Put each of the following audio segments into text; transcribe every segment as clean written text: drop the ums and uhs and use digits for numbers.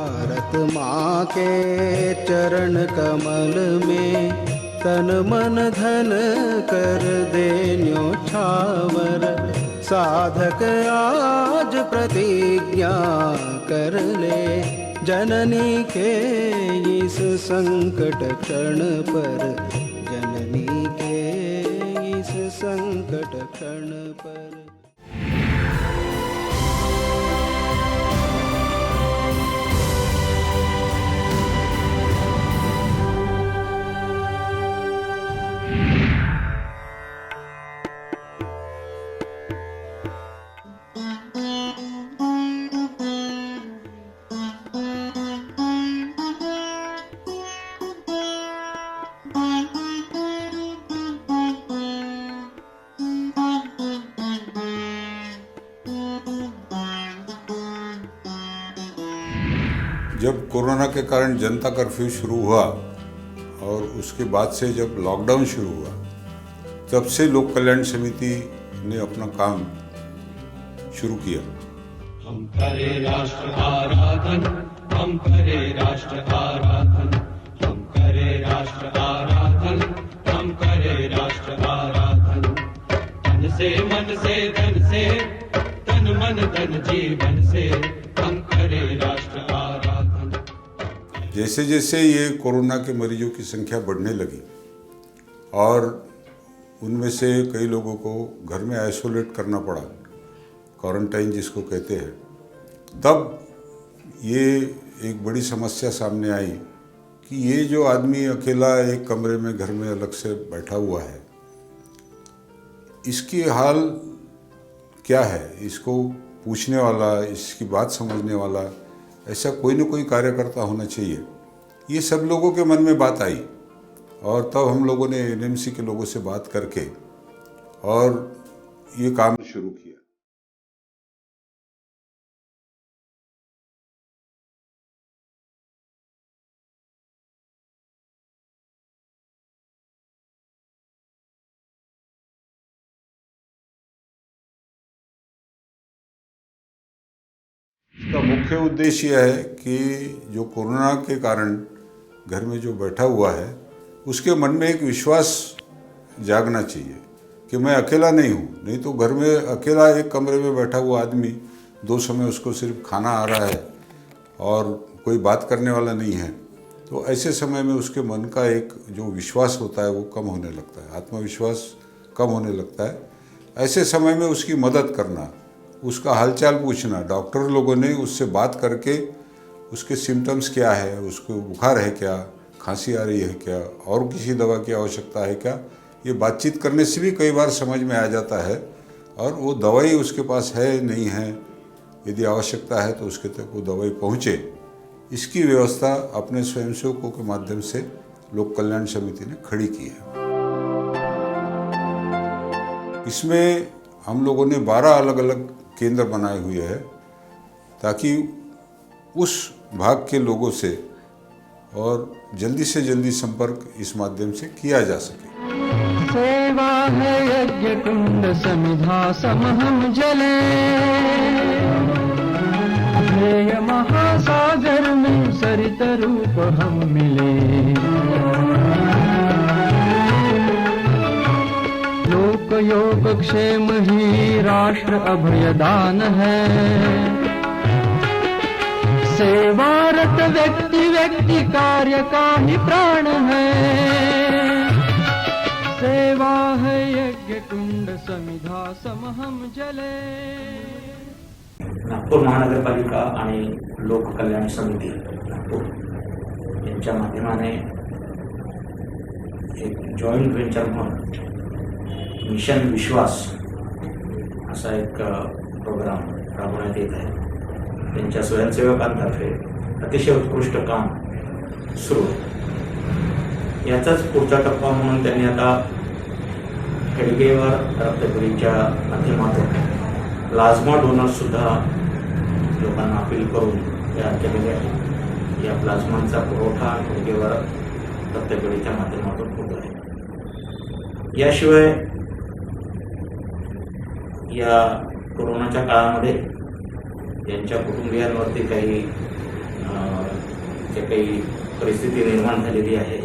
भारत माँ के चरण कमल में तन मन धन कर दे न्योछावर। साधक आज प्रतिज्ञा कर ले जननी के इस संकट क्षण पर, जननी के इस संकट क्षण पर। जब कोरोना के कारण जनता कर्फ्यू शुरू हुआ और उसके बाद से जब लॉकडाउन शुरू हुआ, तब से लोक कल्याण समिति ने अपना काम शुरू किया। हम करें राष्ट्र आराधन, हम करें राष्ट्र आराधन, हम करें राष्ट्र आराधन, हम करें राष्ट्र आराधन। तन से मन से धन से, तन मन धन जीवन से, हम करें राष्ट्र आराधन। जैसे जैसे ये कोरोना के मरीजों की संख्या बढ़ने लगी और उनमें से कई लोगों को घर में आइसोलेट करना पड़ा, क्वारंटाइन जिसको कहते हैं, तब ये एक बड़ी समस्या सामने आई कि ये जो आदमी अकेला एक कमरे में घर में अलग से बैठा हुआ है, इसकी हाल क्या है, इसको पूछने वाला, इसकी बात समझने वाला ऐसा कोई न कोई कार्यकर्ता होना चाहिए। ये सब लोगों के मन में बात आई और तब हम लोगों ने एनएमसी के लोगों से बात करके और ये काम शुरू किया। इसका मुख्य उद्देश्य यह है कि जो कोरोना के कारण घर में जो बैठा हुआ है, उसके मन में एक विश्वास जागना चाहिए कि मैं अकेला नहीं हूँ। नहीं तो घर में अकेला एक कमरे में बैठा हुआ आदमी, दो समय उसको सिर्फ खाना आ रहा है और कोई बात करने वाला नहीं है, तो ऐसे समय में उसके मन का एक जो विश्वास होता है वो कम होने लगता है, आत्मविश्वास कम होने लगता है। ऐसे समय में उसकी मदद करना, उसका हालचाल पूछना, डॉक्टर लोगों ने उससे बात करके उसके सिम्टम्स क्या है, उसको बुखार है क्या, खांसी आ रही है क्या, और किसी दवा की आवश्यकता है क्या, ये बातचीत करने से भी कई बार समझ में आ जाता है और वो दवाई उसके पास है नहीं है, यदि आवश्यकता है तो उसके तक वो दवाई पहुँचे, इसकी व्यवस्था अपने स्वयंसेवकों के माध्यम से लोक कल्याण समिति ने खड़ी की है। इसमें हम लोगों ने 12 अलग अलग केंद्र बनाए हुए हैं ताकि उस भाग के लोगों से और जल्दी से जल्दी संपर्क इस माध्यम से किया जा सके। सेवा है यज्ञ कुंड समिधा समहम जले, ध्येय महासागर में सरित रूप हम मिले। लोक योग क्षेम ही राष्ट्र अभयदान है, सेवारत व्यक्ति व्यक्ति कार्य का ही प्राण है। सेवा है यज्ञ कुंड समिधा समहम जले। नागपूर महानगरपालिका आणि लोक कल्याण समिती नागपूर यांच्या माध्यमाने एक जॉईंट व्हेंचर म्हणून मिशन विश्वास असा एक प्रोग्राम राबवण्यात येत आहे। त्यांच्या स्वयंसेवकांतर्फे अतिशय उत्कृष्ट काम सुरू आहे। याचाच पुढचा टप्पा म्हणून त्यांनी आता हेडगेवार रक्तपेढीच्या माध्यमातून प्लाझ्मा डोनर सुद्धा लोकांना अपील करून तयार केलेले आहे। या प्लाझ्मांचा पुरवठा हेडगेवार रक्तपेढीच्या माध्यमातून होत आहे। याशिवाय या कोरोनाच्या काळामध्ये यांच्या कुटुंबियांवरती काही जे काही परिस्थिती निर्माण झालेली आहे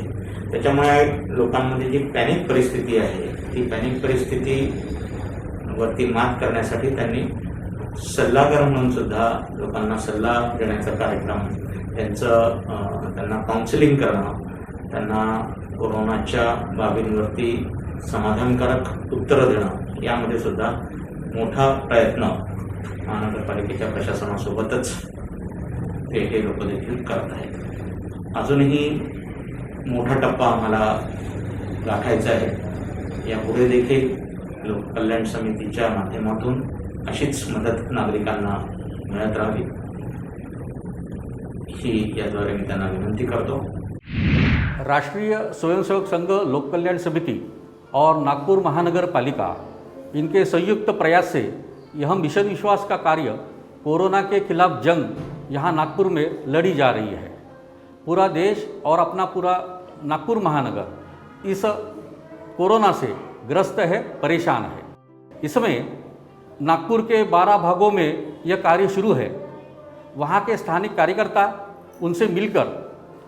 त्याच्यामुळे लोकांमध्ये जी पॅनिक परिस्थिती आहे ती पॅनिक परिस्थिती वरती मात करण्यासाठी त्यांनी सल्लागार म्हणून सुद्धा लोकांना सल्ला देण्याचा कार्यक्रम त्यांना काउन्सिलिंग करणं त्यांना कोरोनाच्या बाबींवरती समाधानकारक उत्तरं देणं यामध्ये सुद्धा मोठा प्रयत्न महानगरपालिकेच्या प्रशासनासोबतच हे लोक देखील करत आहेत. अजूनही मोठा टप्पा आम्हाला गाठायचा आहे. यापुढे देखील लोककल्याण समितीच्या माध्यमातून अशीच मदत नागरिकांना मिळत राहावी ही याद्वारे मी त्यांना विनंती करतो. राष्ट्रीय स्वयंसेवक संघ लोक कल्याण समिति और नागपुर महानगर पालिका इनके संयुक्त प्रयास से यह मिशन विश्वास का कार्य कोरोना के खिलाफ जंग यहाँ नागपुर में लड़ी जा रही है. पूरा देश और अपना पूरा नागपुर महानगर इस कोरोना से ग्रस्त है, परेशान है. इसमें नागपुर के 12 भागों में यह कार्य शुरू है. वहाँ के स्थानिक कार्यकर्ता उनसे मिलकर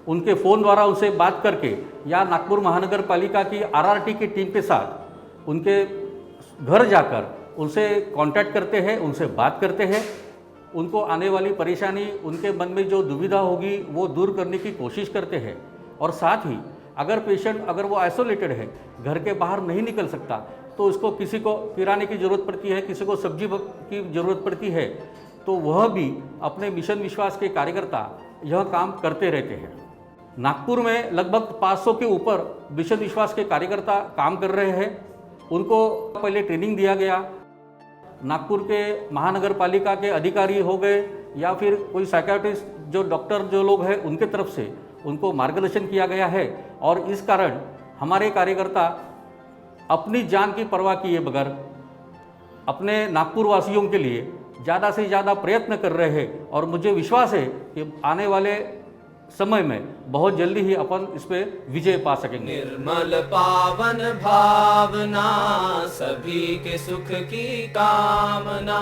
उनके फ़ोन द्वारा उनसे बात करके या नागपुर महानगर पालिका की RRT की टीम के साथ उनके घर जाकर उनसे कांटेक्ट करते हैं, उनसे बात करते हैं. उनको आने वाली परेशानी, उनके मन में जो दुविधा होगी वो दूर करने की कोशिश करते हैं. और साथ ही अगर पेशेंट अगर वो आइसोलेटेड है, घर के बाहर नहीं निकल सकता, तो उसको किसी को किराने की ज़रूरत पड़ती है, किसी को सब्जी की ज़रूरत पड़ती है, तो वह भी अपने मिशन विश्वास के कार्यकर्ता यह काम करते रहते हैं. नागपुर में लगभग 500 के ऊपर मिशन विश्वास के कार्यकर्ता काम कर रहे हैं. उनको पहले ट्रेनिंग दिया गया. नागपुर के महानगर पालिका के अधिकारी हो गए या फिर कोई साइकियाट्रिस्ट जो डॉक्टर जो लोग हैं उनके तरफ से उनको मार्गदर्शन किया गया है. और इस कारण हमारे कार्यकर्ता अपनी जान की परवाह किए बगैर अपने नागपुर वासियों के लिए ज़्यादा से ज़्यादा प्रयत्न कर रहे हैं. और मुझे विश्वास है कि आने वाले समय में बहुत जल्दी ही अपन इस पे विजय पा सकेंगे. निर्मल पावन भावना सभी के सुख की कामना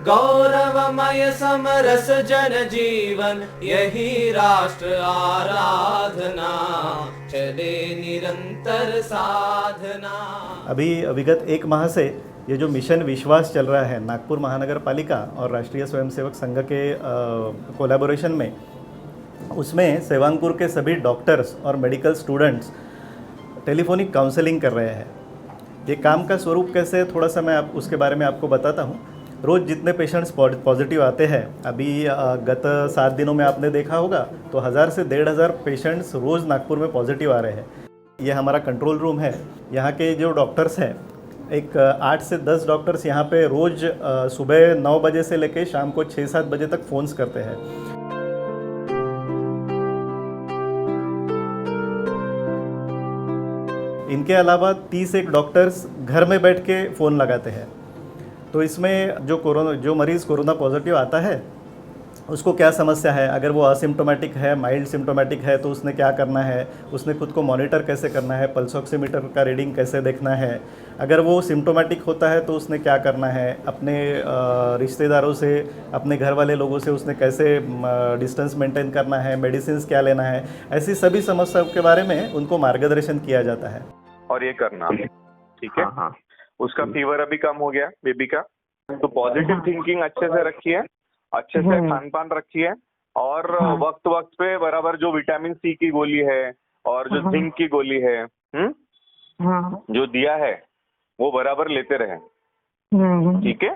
गौरवमय समरस जन जीवन यही राष्ट्र आराधना चले निरंतर साधना. अभी विगत 1 माह से ये जो मिशन विश्वास चल रहा है नागपुर महानगर पालिका और राष्ट्रीय स्वयंसेवक संघ के कोलैबोरेशन में, उसमें सेवांगपुर के सभी डॉक्टर्स और मेडिकल स्टूडेंट्स टेलीफोनिक काउंसलिंग कर रहे हैं. ये काम का स्वरूप कैसे है थोड़ा सा मैं उसके बारे में आपको बताता हूँ. रोज़ जितने पेशेंट्स पॉजिटिव आते हैं, अभी गत 7 दिनों में आपने देखा होगा तो 1000 से 1500 पेशेंट्स रोज़ नागपुर में पॉजिटिव आ रहे हैं. ये हमारा कंट्रोल रूम है. यहाँ के जो डॉक्टर्स हैं, एक 8 से 10 डॉक्टर्स यहाँ पे रोज़ सुबह 9 बजे से लेके शाम को 6-7 बजे तक फ़ोन्स करते हैं. इनके अलावा 31 डॉक्टर्स घर में बैठ के फ़ोन लगाते हैं. तो इसमें जो मरीज़ कोरोना पॉजिटिव आता है उसको क्या समस्या है, अगर वो असिम्टोमेटिक है, माइल्ड सिम्टोमेटिक है तो उसने क्या करना है, उसने खुद को मॉनिटर कैसे करना है, पल्स ऑक्सीमीटर का रीडिंग कैसे देखना है. अगर वो सिम्टोमेटिक होता है तो उसने क्या करना है, अपने रिश्तेदारों से, अपने घर वाले लोगों से उसने कैसे डिस्टेंस मेंटेन करना है, मेडिसिन क्या लेना है, ऐसी सभी समस्याओं के बारे में उनको मार्गदर्शन किया जाता है. और ये करना ठीक है. हाँ. उसका फीवर अभी कम हो गया बेबी का, तो पॉजिटिव थिंकिंग अच्छे से रखी है, अच्छे से खान पान रखी है, और वक्त वक्त पे बराबर जो विटामिन सी की गोली है और जो जिंक की गोली है जो दिया है वो बराबर लेते रहे. ठीक है.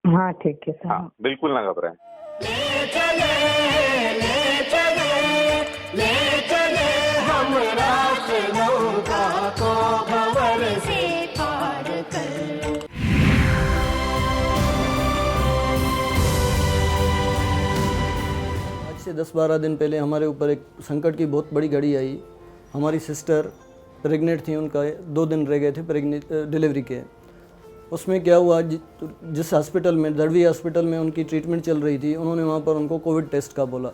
हाँ ठीक है. हाँ बिल्कुल ना घबराएं. से 10-12 दिन पहले हमारे ऊपर एक संकट की बहुत बड़ी घड़ी आई. हमारी सिस्टर प्रेग्नेंट थी, उनका 2 दिन रह गए थे डिलीवरी के. उसमें क्या हुआ, जिस हॉस्पिटल में, दड़वी हॉस्पिटल में उनकी ट्रीटमेंट चल रही थी, उन्होंने वहाँ पर उनको कोविड टेस्ट का बोला.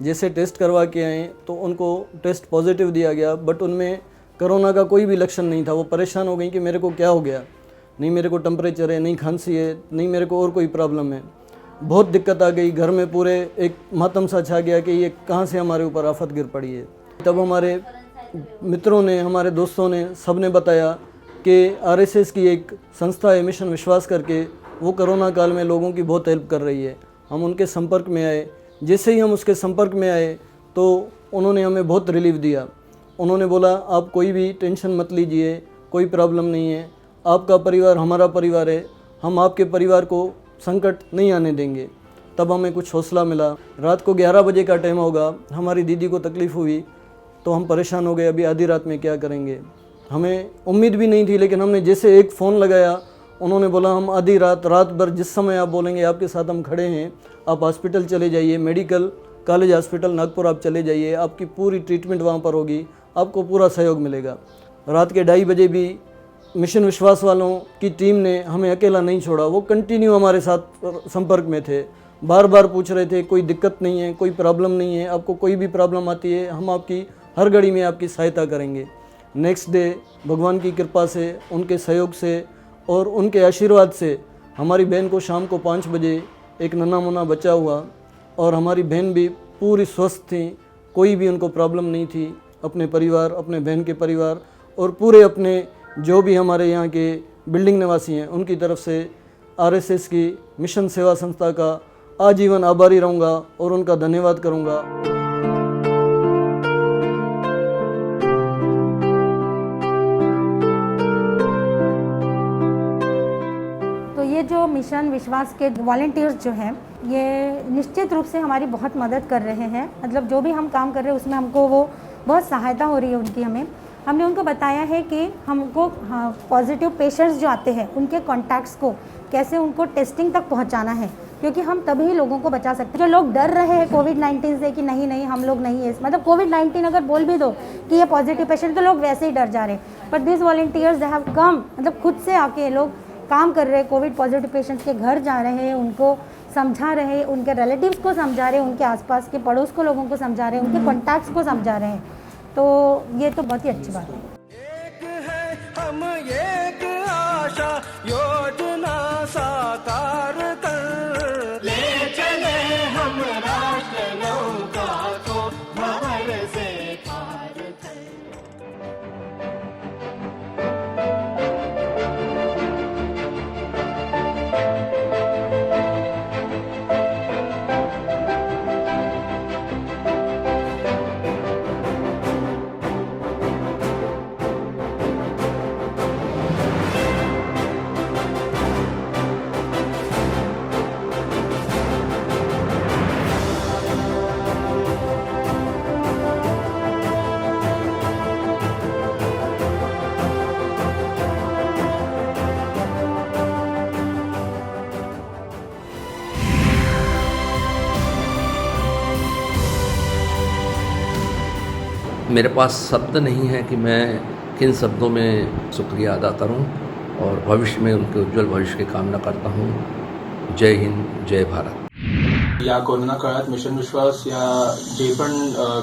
जैसे टेस्ट करवा के आए तो उनको टेस्ट पॉजिटिव दिया गया, बट उनमें कोरोना का कोई भी लक्षण नहीं था. वो परेशान हो गई कि मेरे को क्या हो गया, नहीं मेरे को टेम्परेचर है, नहीं खांसी है, नहीं मेरे को और कोई प्रॉब्लम है. बहुत दिक्कत आ गई, घर में पूरे एक मातम सा छा गया कि ये कहाँ से हमारे ऊपर आफत गिर पड़ी है। तब हमारे मित्रों ने, हमारे दोस्तों ने, सब ने बताया कि आरएसएस की एक संस्था है मिशन विश्वास करके, वो कोरोना काल में लोगों की बहुत हेल्प कर रही है। हम उनके संपर्क में आए। जैसे ही हम उसके संपर्क में आए तो उन्होंने हमें बहुत रिलीफ दिया। उन्होंने बोला आप कोई भी टेंशन मत लीजिए, कोई प्रॉब्लम नहीं है, आपका परिवार हमारा परिवार है, हम आपके परिवार को संकट नहीं आने देंगे। तब हमें कुछ हौसला मिला। रात को 11 बजे का टाइम होगा, हमारी दीदी को तकलीफ़ हुई तो हम परेशान हो गए, अभी आधी रात में क्या करेंगे। हमें उम्मीद भी नहीं थी, लेकिन हमने जैसे एक फ़ोन लगाया, उन्होंने बोला हम आधी रात भर जिस समय आप बोलेंगे आपके साथ हम खड़े हैं, आप हॉस्पिटल चले जाइए, मेडिकल कॉलेज हॉस्पिटल नागपुर आप चले जाइए, आपकी पूरी ट्रीटमेंट वहाँ पर होगी, आपको पूरा सहयोग मिलेगा। रात के 2:30 बजे भी मिशन विश्वास वालों की टीम ने हमें अकेला नहीं छोड़ा। वो कंटिन्यू हमारे साथ संपर्क में थे, बार बार पूछ रहे थे कोई दिक्कत नहीं है, कोई प्रॉब्लम नहीं है, आपको कोई भी प्रॉब्लम आती है हम आपकी हर घड़ी में आपकी सहायता करेंगे। नेक्स्ट डे भगवान की कृपा से, उनके सहयोग से और उनके आशीर्वाद से हमारी बहन को शाम को 5 बजे एक नन्हा मुन्ना बचा हुआ और हमारी बहन भी पूरी स्वस्थ थी, कोई भी उनको प्रॉब्लम नहीं थी। अपने परिवार, अपने बहन के परिवार और पूरे अपने जो भी हमारे यहाँ के बिल्डिंग निवासी हैं उनकी तरफ से आरएसएस की मिशन सेवा संस्था का आजीवन आभारी रहूँगा और उनका धन्यवाद करूँगा। तो ये जो मिशन विश्वास के वॉलंटियर्स जो हैं, ये निश्चित रूप से हमारी बहुत मदद कर रहे हैं। मतलब जो भी हम काम कर रहे हैं उसमें हमको वो बहुत सहायता हो रही है उनकी। हमने उनको बताया है कि हमको पॉजिटिव पेशेंट्स जो आते हैं उनके कॉन्टैक्ट्स को कैसे उनको टेस्टिंग तक पहुंचाना है, क्योंकि हम तभी लोगों को बचा सकते हैं। जो लोग डर रहे हैं कोविड-19 से कि नहीं हम लोग नहीं है, मतलब कोविड-19 अगर बोल भी दो कि ये पॉजिटिव पेशेंट, तो लोग वैसे ही डर जा रहे हैं। But this volunteers they have come, मतलब खुद से आके लोग काम कर रहे हैं, कोविड पॉजिटिव पेशेंट्स के घर जा रहे हैं, उनको समझा रहे हैं, उनके रिलेटिव्स को समझा रहे हैं, उनके आसपास के पड़ोस को लोगों को समझा रहे हैं, उनके कॉन्टैक्ट्स को समझा रहे हैं। तो ये तो बहुत ही अच्छी बात है। एक है हम एक आशा योजना साकार कर ले चले हम राष्ट्र नौका को भंवर से पार कर। मेरे पास शब्द नहीं है कि मैं किन शब्दों में शुक्रिया अदा करूं, और भविष्य में उनके उज्ज्वल भविष्य की कामना करता हूं। जय हिंद, जय भारत। या कोरोना काळात मिशन विश्वास या जे पण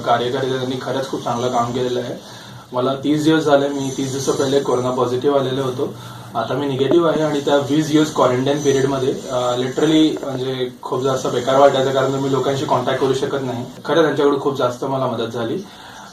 कार्यकर्ते त्यांनी खरंच खूप चांगलं काम केलेलं आहे। मला 30 दिवस झाले, मी 30 दिवस पहिले कोरोना पॉझिटिव्ह आलेलो होतो, आता मी निगेटिव्ह आहे आणि त्या 20 दिवस क्वारंटाईन पिरियडमध्ये लिटरली म्हणजे खूप जास्त बेकार वाटायचं, कारण मी लोकांशी कॉन्टॅक्ट करू शकत नाही। खरं त्यांच्याकडून खूप जास्त मला मदत झाली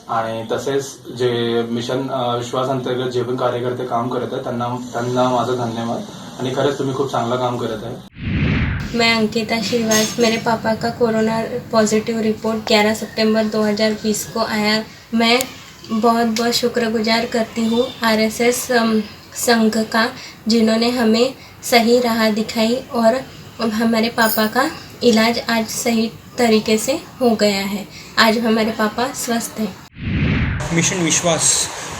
आणि तसेच जे मिशन विश्वास अंतर्गत जे पण कार्यकर्ते काम करत आहेत त्यांना माझा धन्यवाद आणि खरंच तुम्ही खूप चांगलं काम करत आहे। मैं अंकिता श्रीवास, मेरे पापा का कोरोना पॉजिटिव रिपोर्ट 11 सितंबर 2020 को आया। मैं बहुत बहुत शुक्रगुजार करती हूँ आरएसएस संघ का, जिन्होंने हमें सही राह दिखाई और हमारे पापा का इलाज आज सही तरीके से हो गया है। आज हमारे पापा स्वस्थ हैं। मिशन विश्वास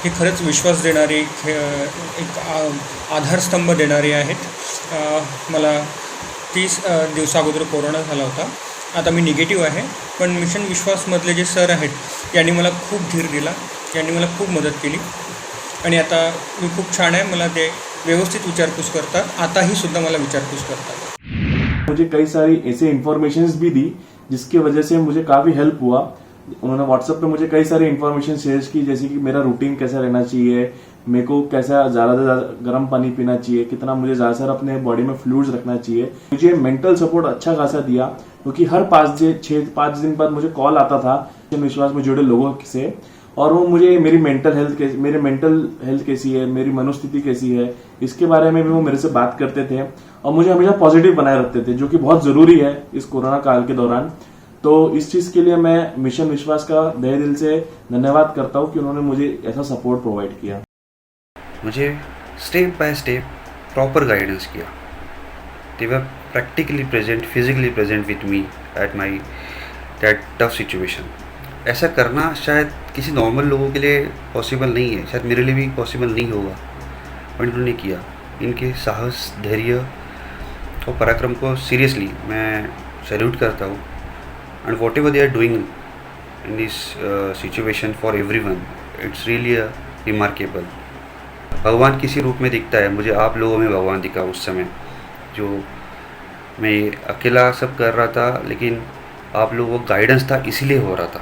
हे खरंच विश्वास देणारे एक आधारस्तंभ देणारे आहेत। मला 30 दिवसाअगोदर कोरोना झाला होता, आता मी निगेटिव्ह आहे, पण मिशन विश्वासमधले जे सर आहेत यांनी मला खूप धीर दिला, यांनी मला खूप मदत केली आणि आता मी खूप छान आहे। मला ते व्यवस्थित विचारपूस करतात, आताही सुद्धा मला विचारपूस करतात। मुझे कई सारी ऐसे इन्फॉर्मेशंस भी दी जिसकी वजह से मुझे काफ़ी हेल्प हुआ। उन्होंने व्हाट्सएप पे मुझे कई सारी इन्फॉर्मेशन शेयर की, जैसे कि मेरा रूटीन कैसा रहना चाहिए, मेरे को कैसा ज़्यादा से ज़्यादा गर्म पानी पीना चाहिए, कितना मुझे ज़्यादा से अपने बॉडी में फ्लूइड्स रखना चाहिए। मुझे मेंटल सपोर्ट अच्छा खासा दिया, क्योंकि हर 5 दिन बाद मुझे कॉल आता था विश्वास में जुड़े लोगों से, और वो मुझे मेरी मेंटल हेल्थ कैसी है, मेरी मनोस्थिति कैसी है, इसके बारे में भी वो मेरे से बात करते थे और मुझे हमेशा पॉजिटिव बनाए रखते थे, जो कि बहुत जरूरी है इस कोरोना काल के दौरान। तो इस चीज के लिए मैं मिशन विश्वास का तहे दिल से धन्यवाद करता हूँ कि उन्होंने मुझे ऐसा सपोर्ट प्रोवाइड किया। मुझे step by step proper guidance किया। They were practically present, physically present with me at my that tough situation. ऐसा करना शायद किसी नॉर्मल लोगों के लिए पॉसिबल नहीं है, शायद मेरे लिए भी पॉसिबल नहीं होगा, बट इन्होंने किया। इनके साहस, धैर्य और पराक्रम को सीरियसली मैं सैल्यूट करता हूँ। And whatever they are doing in this situation for everyone, it's really remarkable. भगवान किसी रूप में दिखता है, मुझे आप लोगों में भगवान दिखा उस समय, जो मैं अकेला सब कर रहा था, लेकिन आप लोगों को गाइडेंस था इसीलिए हो रहा था।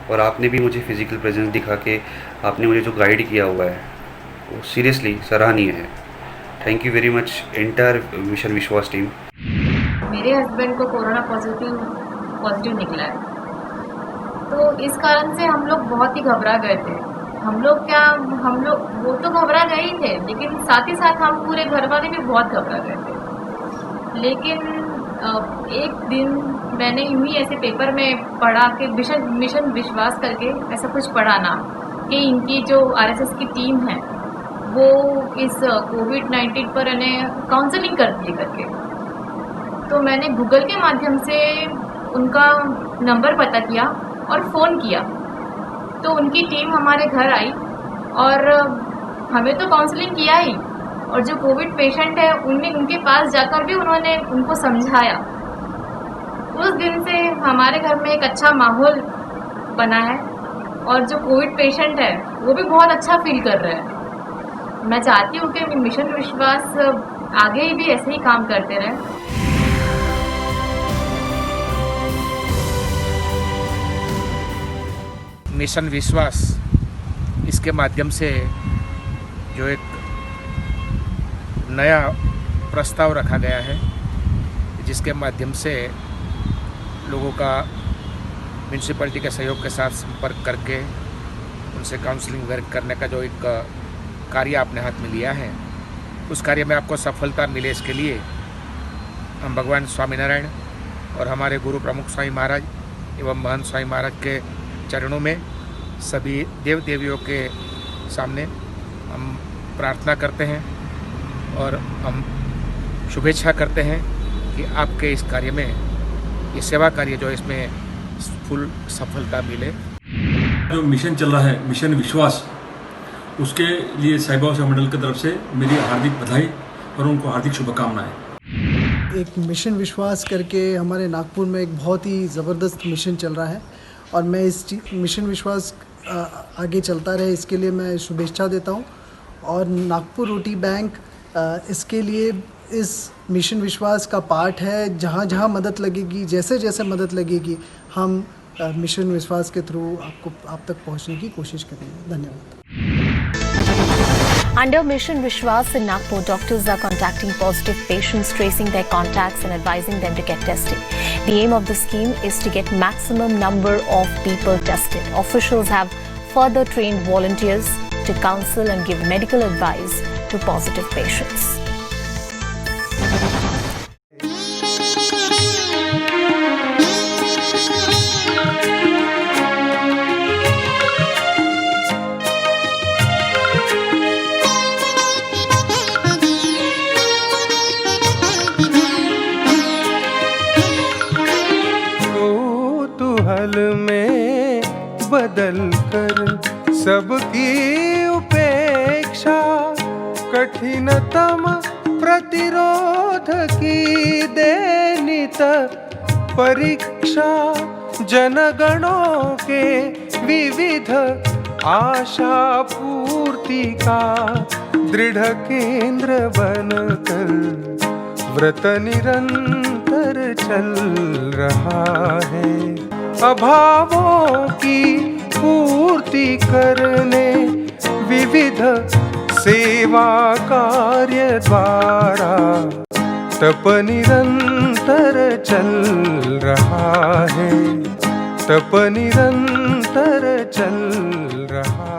और आपने भी मुझे फिजिकल प्रेजेंस दिखा के आपने मुझे जो गाइड किया हुआ है वो सीरियसली सराहनीय है। Thank you very much entire mission विश्वास टीम। मेरे हस्बैंड को कोरोना पॉजिटिव निकला है, तो इस कारण से हम लोग बहुत ही घबरा गए थे। हम लोग वो तो घबरा गए ही थे, लेकिन साथ ही साथ हम पूरे घर वाले भी बहुत घबरा गए थे। लेकिन एक दिन मैंने यूं ही ऐसे पेपर में पढ़ा कि मिशन विश्वास करके ऐसा कुछ पढ़ा ना, कि इनकी जो आरएसएस की टीम है वो इस कोविड-19 पर इन्हें काउंसलिंग करती है करके। तो मैंने गूगल के माध्यम से उनका नंबर पता किया और फ़ोन किया, तो उनकी टीम हमारे घर आई और हमें तो काउंसलिंग किया ही, और जो कोविड पेशेंट है उनके पास जाकर भी उन्होंने उनको समझाया। उस दिन से हमारे घर में एक अच्छा माहौल बना है, और जो कोविड पेशेंट है वो भी बहुत अच्छा फील कर रहे हैं। मैं चाहती हूँ कि मिशन विश्वास आगे भी ऐसे ही काम करते रहे। मिशन विश्वास, इसके माध्यम से जो एक नया प्रस्ताव रखा गया है, जिसके माध्यम से लोगों का म्यूनसिपैलिटी के सहयोग के साथ संपर्क करके उनसे काउंसलिंग वर्क करने का जो एक कार्य आपने हाथ में लिया है, उस कार्य में आपको सफलता मिले, इसके लिए हम भगवान स्वामीनारायण और हमारे गुरु प्रमुख स्वामी महाराज एवं महंत स्वामी महाराज के चरणों में सभी देव देवियों के सामने हम प्रार्थना करते हैं और हम शुभेच्छा करते हैं कि आपके इस कार्य में, ये सेवा कार्य जो इसमें फुल सफलता मिले। जो मिशन चल रहा है, मिशन विश्वास, उसके लिए साई बाबा सेवा मंडल की तरफ से मेरी हार्दिक बधाई और उनको हार्दिक शुभकामनाएं। एक मिशन विश्वास करके हमारे नागपुर में एक बहुत ही ज़बरदस्त मिशन चल रहा है, और मैं इस मिशन विश्वास आगे चलता रहे इसके लिए मैं शुभेच्छा देता हूं। और नागपुर रोटी बैंक इसके लिए इस मिशन विश्वास का पार्ट है। जहां जहां मदद लगेगी, जैसे जैसे मदद लगेगी, हम मिशन विश्वास के थ्रू आप तक पहुंचने की कोशिश करेंगे। धन्यवाद। Under Mission Vishwas in Nagpur, doctors are contacting positive patients, tracing their contacts and advising them to get tested. The aim of the scheme is to get maximum number of people tested. Officials have further trained volunteers to counsel and give medical advice to positive patients. में बदल कर सबकी उपेक्षा, कठिनतम प्रतिरोध की देनित परीक्षा, जनगणों के विविध आशा पूर्ति का दृढ़ केंद्र बनकर व्रत निरंतर चल रहा है। अभावों की करने विविध सेवा कार्य द्वारा तप निरंतर चल रहा है, तप निरंतर चल रहा